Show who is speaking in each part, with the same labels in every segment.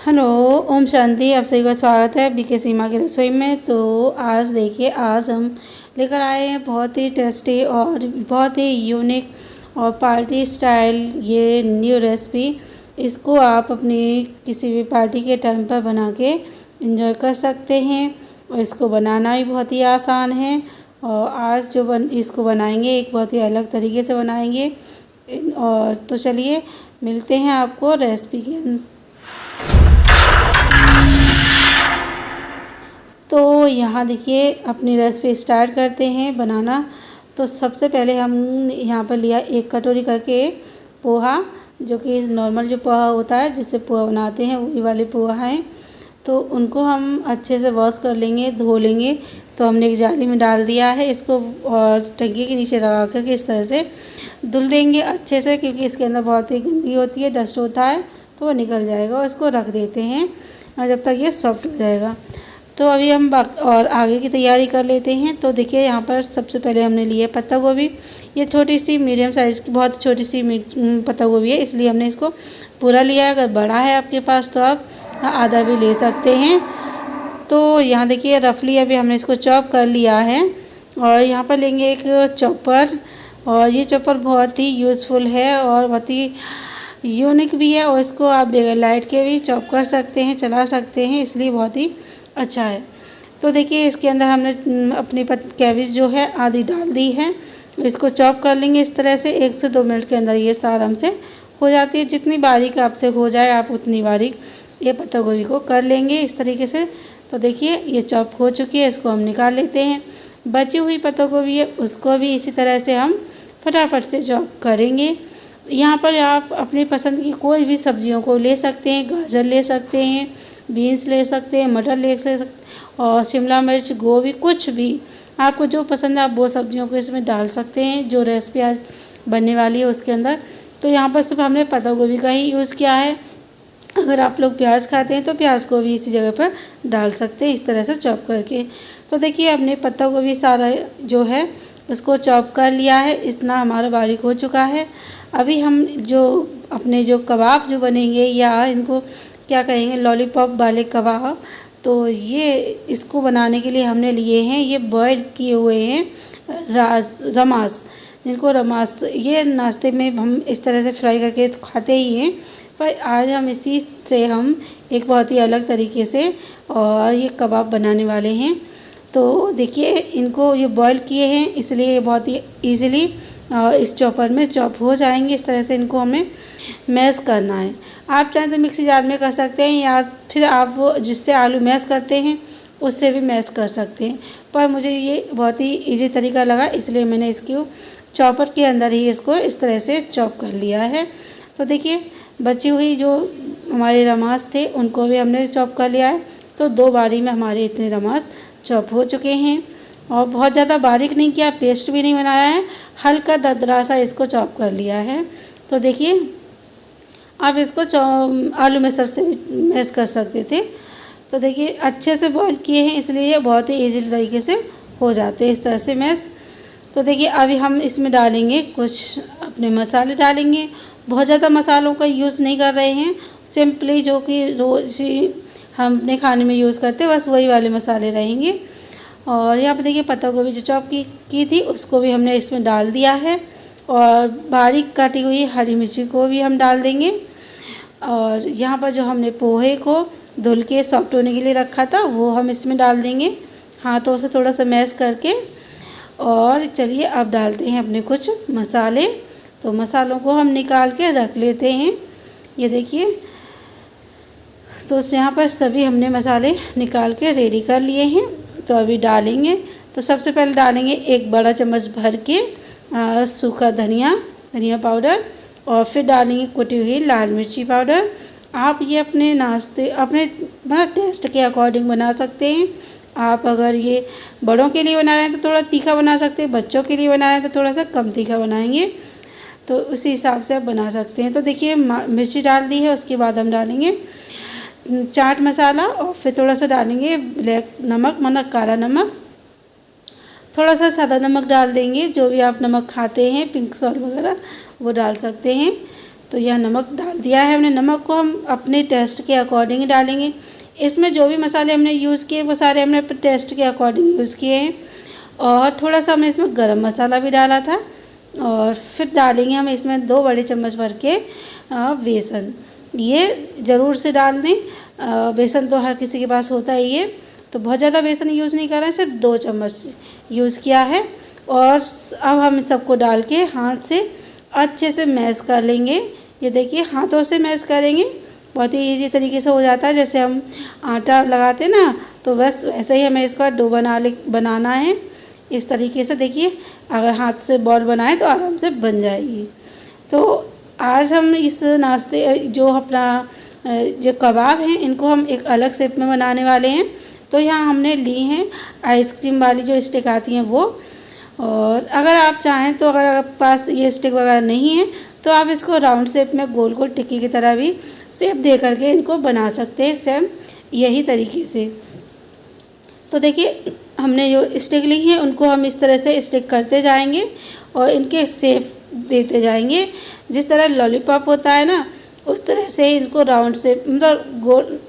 Speaker 1: Hello, Om Shanti. आप सभी का स्वागत है बीके सीमा की रसोई में। तो आज देखिए, आज हम लेकर आए हैं बहुत ही टेस्टी और बहुत ही यूनिक और पार्टी स्टाइल ये न्यू रेसिपी। इसको आप अपनी किसी भी पार्टी के टाइम पर बना के एंजॉय कर सकते हैं और इसको बनाना भी बहुत ही आसान है। और आज जो इसको बनाएंगे एक बहुत ही अलग तरीके से बनाएंगे। और तो चलिए मिलते हैं आपको रेसिपी के। तो यहाँ देखिए अपनी रेसिपी स्टार्ट करते हैं बनाना। तो सबसे पहले हम यहाँ पर लिया 1 कटोरी करके पोहा, जो कि नॉर्मल जो पोहा होता है जिससे पोहा बनाते हैं वही वाले पोहा हैं। तो उनको हम अच्छे से वॉश कर लेंगे, धो लेंगे। तो हमने एक जाली में डाल दिया है इसको और टंकी के नीचे लगा करके इस तरह से धुल देंगे अच्छे से, क्योंकि इसके अंदर बहुत ही गंदी होती है, डस्ट होता है, तो वो निकल जाएगा। और इसको रख देते हैं और जब तक ये सॉफ्ट हो जाएगा। तो अभी हम और आगे की तैयारी कर लेते हैं। तो देखिए यहाँ पर सबसे पहले हमने लिए पत्ता गोभी। ये छोटी सी मीडियम साइज़ की बहुत छोटी सी पत्ता गोभी है, इसलिए हमने इसको पूरा लिया है। अगर बड़ा है आपके पास तो आप आधा भी ले सकते हैं। तो यहाँ देखिए रफली अभी हमने इसको चॉप कर लिया है। और यहाँ पर लेंगे एक चॉपर, और ये चॉपर बहुत ही यूज़फुल है और बहुत ही यूनिक भी है। और इसको आप बगैर लाइट के भी चॉप कर सकते हैं, चला सकते हैं, इसलिए बहुत ही अच्छा है। तो देखिए इसके अंदर हमने अपनी कैबेज जो है आधी डाल दी है। इसको चॉप कर लेंगे इस तरह से। 1 से 2 मिनट के अंदर ये आराम से हो जाती है। जितनी बारीक आपसे हो जाए आप उतनी बारीक ये पत्ता गोभी को कर लेंगे इस तरीके से। तो देखिए ये चॉप हो चुकी है, इसको हम निकाल लेते हैं। बची हुई पत्ता गोभी है उसको भी इसी तरह से हम फटाफट से चॉप करेंगे। यहाँ पर आप अपनी पसंद की कोई भी सब्जियों को ले सकते हैं। गाजर ले सकते हैं, बीन्स ले सकते हैं, मटर ले सकते और शिमला मिर्च, गोभी, कुछ भी आपको जो पसंद है आप वो सब्जियों को इसमें डाल सकते हैं, जो रेसिपी आज बनने वाली है उसके अंदर। तो यहाँ पर सिर्फ हमने पत्ता गोभी का ही यूज़ किया है। अगर आप लोग प्याज खाते हैं तो प्याज को भी इसी जगह पर डाल सकते हैं इस तरह से चॉप करके। तो देखिए हमने पत्ता गोभी सारा जो है उसको चॉप कर लिया है, इतना हमारा बारीक हो चुका है। अभी हम जो अपने जो कबाब जो बनेंगे, या इनको क्या कहेंगे, लॉलीपॉप वाले कबाब, तो ये इसको बनाने के लिए हमने लिए हैं ये बॉयल किए हुए हैं रमास, जिनको रमास ये नाश्ते में हम इस तरह से फ्राई करके खाते ही हैं। पर आज हम इसी से हम एक बहुत ही अलग तरीके से और ये कबाब बनाने वाले हैं। तो देखिए इनको ये बॉयल किए हैं, इसलिए ये बहुत ही ईज़िली इस चॉपर में चॉप हो जाएंगे। इस तरह से इनको हमें मैश करना है। आप चाहें तो मिक्सी जार में कर सकते हैं, या फिर आप वो जिससे आलू मैश करते हैं उससे भी मैश कर सकते हैं। पर मुझे ये बहुत ही इजी तरीका लगा, इसलिए मैंने इसको चॉपर के अंदर ही इसको इस तरह से चॉप कर लिया है। तो देखिए बची हुई जो हमारे रमास थे उनको भी हमने चॉप कर लिया है। तो 2 बारी में हमारे इतने रमास चॉप हो चुके हैं। और बहुत ज़्यादा बारीक नहीं किया, पेस्ट भी नहीं बनाया है, हल्का दरदरा सा इसको चॉप कर लिया है। तो देखिए आप इसको आलू मैशर से भी मैश कर सकते थे। तो देखिए अच्छे से बॉईल किए हैं, इसलिए ये बहुत ही ईजी तरीके से हो जाते हैं इस तरह से मैश। तो देखिए अभी हम इसमें डालेंगे कुछ अपने मसाले डालेंगे। बहुत ज़्यादा मसालों का यूज़ नहीं कर रहे हैं, सिंपली जो कि रोज़ ही हम अपने खाने में यूज़ करते हैं बस वही वाले मसाले रहेंगे। और यहाँ पर देखिए पत्ता गोभी जो चॉप की थी उसको भी हमने इसमें डाल दिया है। और बारीक काटी हुई हरी मिर्ची को भी हम डाल देंगे। और यहाँ पर जो हमने पोहे को धुल के सॉफ्ट होने के लिए रखा था वो हम इसमें डाल देंगे हाथों से थोड़ा सा मैश करके। और चलिए अब डालते हैं अपने कुछ मसाले। तो मसालों को हम निकाल के रख लेते हैं। ये देखिए तो यहाँ पर सभी हमने मसाले निकाल के रेडी कर लिए हैं। तो अभी डालेंगे। तो सबसे पहले डालेंगे 1 बड़ा चम्मच भर के सूखा धनिया पाउडर, और फिर डालेंगे कुटी हुई लाल मिर्ची पाउडर। आप ये अपने नाश्ते अपने मतलब टेस्ट के अकॉर्डिंग बना सकते हैं। आप अगर ये बड़ों के लिए बना रहे हैं तो थोड़ा तीखा बना सकते हैं, बच्चों के लिए बना रहे हैं तो थोड़ा सा कम तीखा बनाएंगे, तो उसी हिसाब से आप बना सकते हैं। तो देखिए मिर्ची डाल दी है, उसके बाद हम डालेंगे चाट मसाला, और फिर थोड़ा सा डालेंगे ब्लैक नमक मतलब काला नमक, थोड़ा सा सादा नमक डाल देंगे, जो भी आप नमक खाते हैं, पिंक सॉल्ट वगैरह वो डाल सकते हैं। तो यह नमक डाल दिया है हमने। नमक को हम अपने टेस्ट के अकॉर्डिंग ही डालेंगे। इसमें जो भी मसाले हमने यूज़ किए वो सारे हमने अपने टेस्ट के अकॉर्डिंग यूज़ किए हैं। और थोड़ा सा हमने इसमें गरम मसाला भी डाला था। और फिर डालेंगे हम इसमें 2 बड़े चम्मच भर के बेसन। ये ज़रूर से डाल दें। बेसन तो हर किसी के पास होता ही है, तो बहुत ज़्यादा बेसन यूज़ नहीं कर रहे हैं, सिर्फ 2 चम्मच यूज़ किया है। और अब हम सबको डाल के हाथ से अच्छे से मैश कर लेंगे। ये देखिए हाथों से मैश करेंगे, बहुत ही ईजी तरीके से हो जाता है। जैसे हम आटा लगाते हैं ना, तो बस वैसे ही हमें इसका डो बनाना है। इस तरीके से देखिए, अगर हाथ से बॉल बनाए तो आराम से बन जाएगी। तो आज हम इस नाश्ते जो अपना जो कबाब हैं इनको हम एक अलग शेप में बनाने वाले हैं। तो यहाँ हमने ली हैं आइसक्रीम वाली जो स्टिक आती हैं वो। और अगर आप चाहें तो अगर आपके पास ये स्टिक वगैरह नहीं है तो आप इसको राउंड शेप में गोल गोल टिक्की की तरह भी शेप दे करके इनको बना सकते हैं, सेम यही तरीके से। तो देखिए हमने जो स्टिक ली है उनको हम इस तरह से स्टिक करते जाएंगे और इनके शेप देते जाएंगे। जिस तरह लॉलीपॉप होता है ना, उस तरह से इनको राउंड शेप मतलब गोल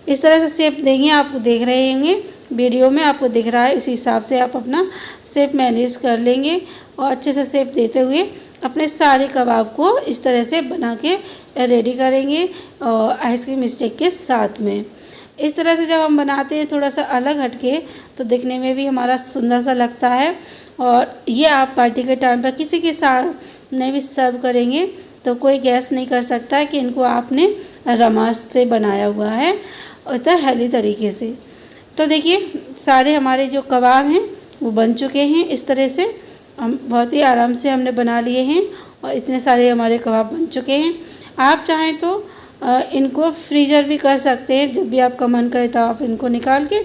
Speaker 1: इस तरह से शेप देंगे। आप देख रहे होंगे वीडियो में, आपको दिख रहा है, इसी हिसाब से आप अपना शेप मैनेज कर लेंगे। और अच्छे से शेप देते हुए अपने सारे कबाब को इस तरह से बना के रेडी करेंगे और आइसक्रीम स्टिक के साथ में। इस तरह से जब हम बनाते हैं थोड़ा सा अलग हटके, तो दिखने में भी हमारा सुंदर सा लगता है। और ये आप पार्टी के टाइम पर किसी के साथ नहीं भी सर्व करेंगे तो कोई गैस नहीं कर सकता है कि इनको आपने रमास से बनाया हुआ है, इतना हेल्दी तरीके से। तो देखिए सारे हमारे जो कबाब हैं वो बन चुके हैं। इस तरह से हम बहुत ही आराम से हमने बना लिए हैं और इतने सारे हमारे कबाब बन चुके हैं। आप चाहें तो इनको फ्रीज़र भी कर सकते हैं। जब भी आपका मन करे तो आप इनको निकाल के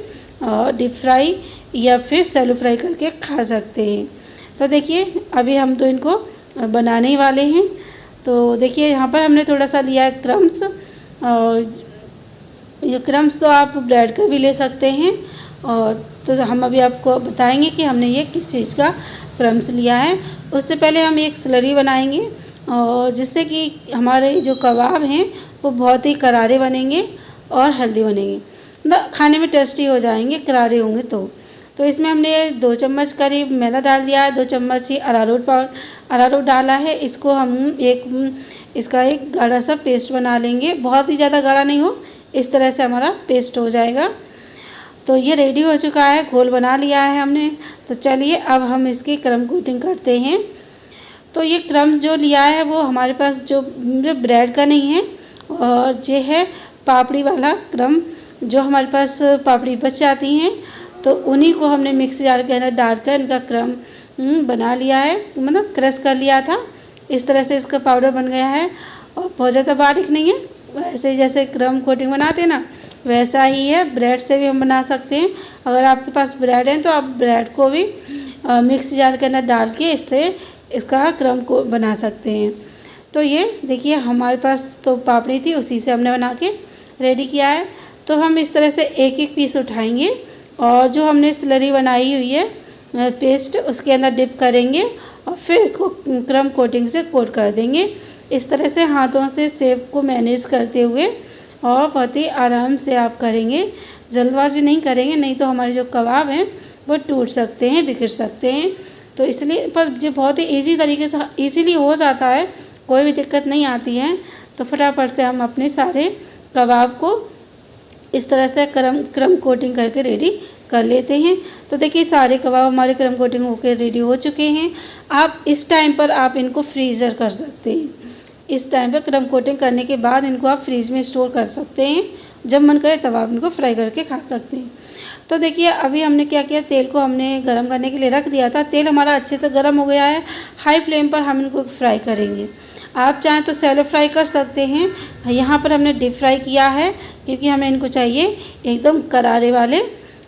Speaker 1: डीप फ्राई या फिर सैलो फ्राई करके खा सकते हैं। तो देखिए अभी हम तो इनको बनाने ही वाले हैं। तो देखिए यहाँ पर हमने थोड़ा सा लिया है क्रम्स, और ये क्रम्स तो आप ब्रेड का भी ले सकते हैं। और तो हम अभी आपको बताएंगे कि हमने ये किस चीज़ का क्रम्स लिया है। उससे पहले हम एक स्लरी बनाएंगे, और जिससे कि हमारे जो कबाब हैं वो बहुत ही करारे बनेंगे और हेल्दी बनेंगे, मतलब खाने में टेस्टी हो जाएंगे करारे होंगे। तो इसमें हमने 2 चम्मच करीब मैदा डाल दिया है, 2 चम्मच ही अरारोट डाला है। इसको हम इसका एक गाढ़ा सा पेस्ट बना लेंगे, बहुत ही ज़्यादा गाढ़ा नहीं हो, इस तरह से हमारा पेस्ट हो जाएगा। तो ये रेडी हो चुका है, घोल बना लिया है हमने। तो चलिए अब हम इसकी क्रम कोटिंग करते हैं। तो ये क्रम्स जो लिया है वो हमारे पास जो ब्रेड का नहीं है, और ये है पापड़ी वाला क्रम। जो हमारे पास पापड़ी बच जाती हैं तो उन्हीं को हमने मिक्सी जार के अंदर डालकर इनका क्रम बना लिया है, मतलब क्रश कर लिया था। इस तरह से इसका पाउडर बन गया है और बहुत ज़्यादा बारीक नहीं है, वैसे जैसे क्रम कोटिंग बनाते हैं ना वैसा ही है। ब्रेड से भी हम बना सकते हैं। अगर आपके पास ब्रेड है तो आप ब्रेड को भी मिक्सी जार के अंदर डाल के इससे इसका क्रम को बना सकते हैं। तो ये देखिए हमारे पास तो पापड़ी थी, उसी से हमने बना के रेडी किया है। तो हम इस तरह से एक एक पीस उठाएंगे और जो हमने स्लरी बनाई हुई है पेस्ट उसके अंदर डिप करेंगे और फिर इसको क्रम कोटिंग से कोट कर देंगे। इस तरह से हाथों से शेप को मैनेज करते हुए और बहुत ही आराम से आप करेंगे, जल्दबाजी नहीं करेंगे, नहीं तो हमारे जो कबाब हैं वो टूट सकते हैं, बिखर सकते हैं। तो इसलिए पर जो बहुत ही इजी तरीके से इजीली हो जाता है, कोई भी दिक्कत नहीं आती है। तो फटाफट से हम अपने सारे कबाब को इस तरह से क्रम कोटिंग करके रेडी कर लेते हैं। तो देखिए सारे कबाब हमारे क्रम कोटिंग होकर रेडी हो चुके हैं। आप इस टाइम पर आप इनको फ्रीज़र कर सकते हैं। इस टाइम पर क्रम कोटिंग करने के बाद इनको आप फ्रीज में स्टोर कर सकते हैं, जब मन करे तब आप इनको फ्राई करके खा सकते हैं। तो देखिए अभी हमने क्या किया, तेल को हमने गरम करने के लिए रख दिया था। तेल हमारा अच्छे से गरम हो गया है। हाई फ्लेम पर हम इनको फ्राई करेंगे। आप चाहें तो सैलो फ्राई कर सकते हैं, यहाँ पर हमने डीप फ्राई किया है क्योंकि हमें इनको चाहिए एकदम करारे वाले।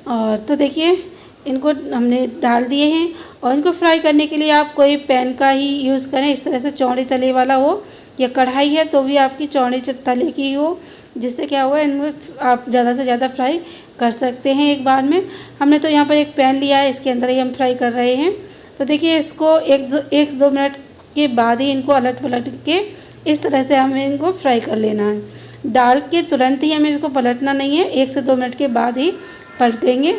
Speaker 1: और तो देखिए इनको हमने डाल दिए हैं और इनको फ्राई करने के लिए आप कोई पैन का ही यूज़ करें, इस तरह से चौड़े तले वाला हो, या कढ़ाई है तो भी आपकी चौड़े तले की हो, जिससे क्या होगा इनमें आप ज़्यादा से ज़्यादा फ्राई कर सकते हैं एक बार में। हमने तो यहाँ पर एक पैन लिया है, इसके अंदर ही हम फ्राई कर रहे हैं। तो देखिए इसको एक दो मिनट के बाद ही इनको अलट पलट के इस तरह से हमें इनको फ्राई कर लेना है। डाल के तुरंत ही हमें इसको पलटना नहीं है, 1 से 2 मिनट के बाद ही पलटेंगे।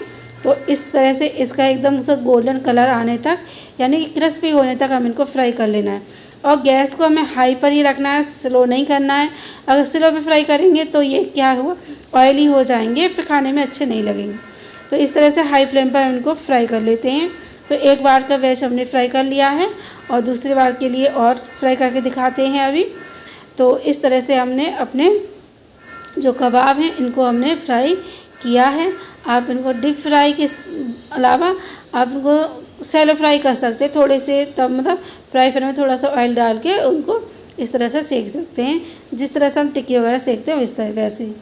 Speaker 1: तो इस तरह से इसका एकदम उसका गोल्डन कलर आने तक, यानी कि क्रिस्पी होने तक हम इनको फ्राई कर लेना है। और गैस को हमें हाई पर ही रखना है, स्लो नहीं करना है। अगर स्लो पे फ्राई करेंगे तो ये क्या हुआ, ऑयली हो जाएंगे, फिर खाने में अच्छे नहीं लगेंगे। तो इस तरह से हाई फ्लेम पर हम इनको फ्राई कर लेते हैं। तो एक बार का वेज हमने फ्राई कर लिया है और दूसरी बार के लिए और फ्राई करके दिखाते हैं अभी। तो इस तरह से हमने अपने जो कबाब हैं इनको हमने फ्राई किया है। आप इनको डीप फ्राई के अलावा आप इनको सैलो फ्राई कर सकते हैं, थोड़े से तब मतलब फ्राई पैन में थोड़ा सा ऑयल डाल के उनको इस तरह से सेक सकते हैं, जिस तरह से हम टिक्की वगैरह सेकते हैं इस तरह वैसे ही।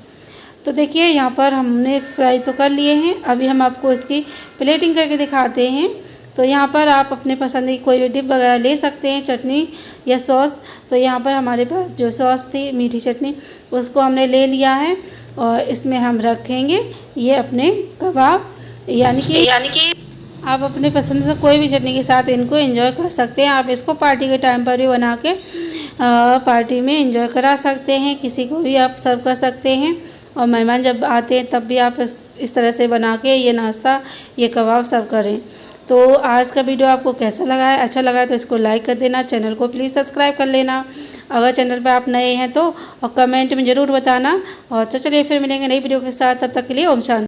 Speaker 1: तो देखिए यहाँ पर हमने फ्राई तो कर लिए हैं, अभी हम आपको इसकी प्लेटिंग करके दिखाते हैं। तो यहाँ पर आप अपने पसंद की कोई भी डिप वगैरह ले सकते हैं, चटनी या सॉस। तो यहाँ पर हमारे पास जो सॉस थी मीठी चटनी, उसको हमने ले लिया है और इसमें हम रखेंगे ये अपने कबाब, यानी कि आप अपने पसंद से कोई भी चटनी के साथ इनको एंजॉय कर सकते हैं। आप इसको पार्टी के टाइम पर भी बना के पार्टी में एंजॉय करा सकते हैं, किसी को भी आप सर्व कर सकते हैं। और मेहमान जब आते हैं तब भी आप इस तरह से बना के ये नाश्ता, ये कबाब सर्व करें। तो आज का वीडियो आपको कैसा लगा है, अच्छा लगा है तो इसको लाइक कर देना, चैनल को प्लीज़ सब्सक्राइब कर लेना अगर चैनल पर आप नए हैं तो, और कमेंट में ज़रूर बताना। और तो चलिए फिर मिलेंगे नई वीडियो के साथ, तब तक के लिए ओम शांति।